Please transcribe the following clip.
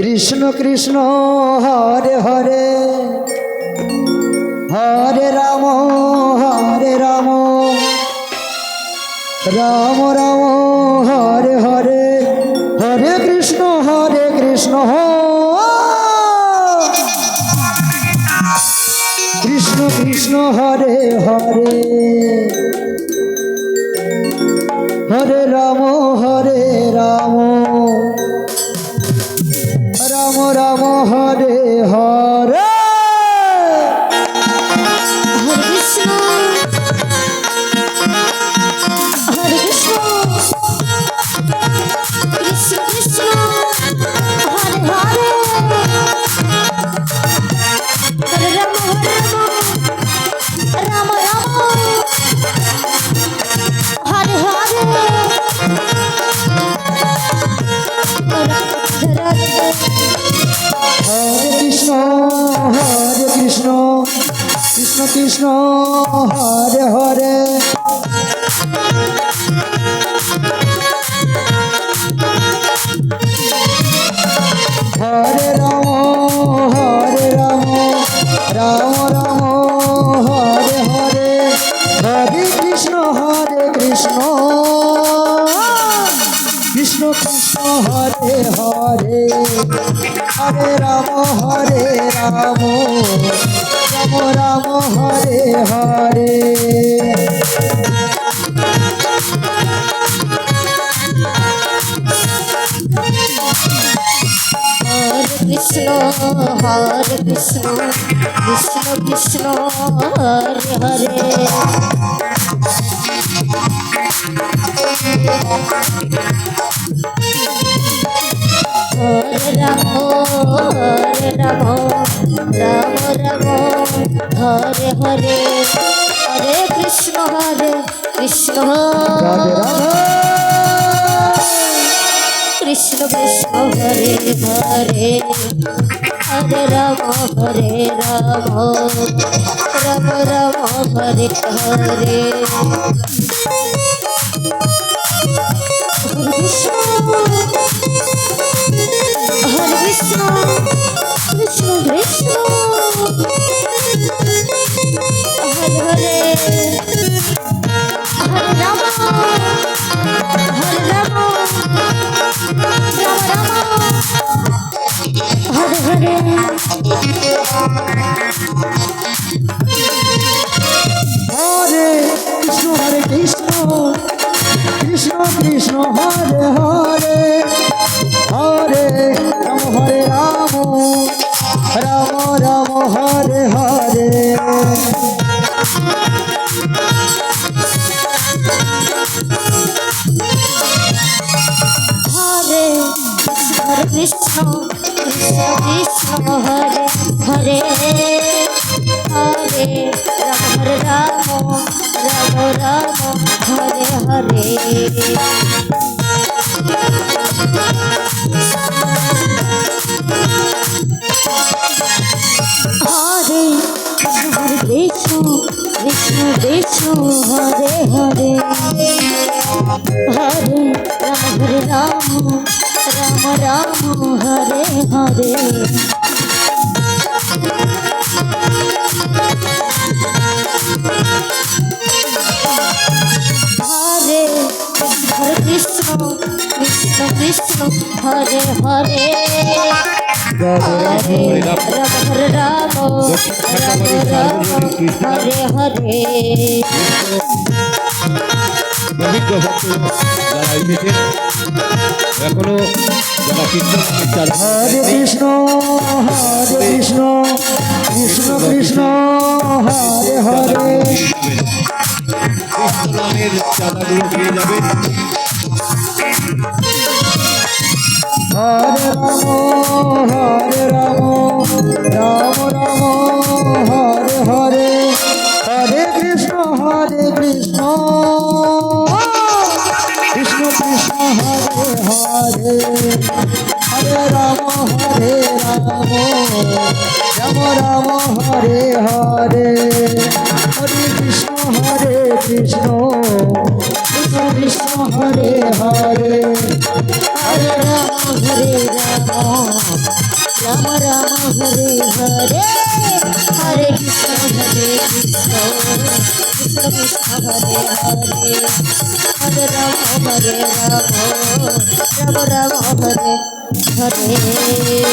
কৃষ্ণ কৃষ্ণ হরে হরে হরে রাম রাম রাম হরে হরে হরে কৃষ্ণ কৃষ্ণ কৃষ্ণ হরে হরে হরে রাম রাম রাম হরে হরে কৃষ্ণ কৃষ্ণ হরে হরে হরে রাম রাম রাম হরে হরে হরে কৃষ্ণ কৃষ্ণ কৃষ্ণ হরে হরে হরে রাম রাম হরে হরে কৃষ্ণ হরে কৃষ্ণ কৃষ্ণ কৃষ্ণ হরে হরে হরে রাম রাম রাম হরে হরে হরে কৃষ্ণ কৃষ্ণ কৃষ্ণ কৃষ্ণ হরে হরে হরে রাম রাম রাম হরে হরে কৃষ্ণ হরে কৃষ্ণ কৃষ্ণ কৃষ্ণ হরে হরে হরে রাম হরে রাম হরে হরে হরে কৃষ্ণ কৃষ্ণ কৃষ্ণ হরে হরে হরে রাম রাম হরে হরে হরে কৃষ্ণ কৃষ্ণ কৃষ্ণ হরে হরে হরে রাম রাম হরে হরে হরে কৃষ্ণ কৃষ্ণ কৃষ্ণ হরে হরে হরে রাম রাম হরে হরে হরে কৃষ্ণ কৃষ্ণ কৃষ্ণ হরে হরে হরে রাম হরে হরে অভিজ্ঞ ভক্ত যারা এসেছেন এখনো যারা কীর্তন হরে কৃষ্ণ কৃষ্ণ কৃষ্ণ হরে হরে কৃষ্ণ নামের চাঁদাগুলো পেয়ে যাবেন। হরে রাম রাম হরে হরে হরে কৃষ্ণ কৃষ্ণ কৃষ্ণ হরে হরে হরে রাম রাম হরে হরে হরে কৃষ্ণ কৃষ্ণ কৃষ্ণ হরে হরে হরে রাম রাম রাম হরে হরে হরে কৃষ্ণ কৃষ্ণ কৃষ্ণ হরে হরে হরে রাম রাম রাম রাম হরে হরে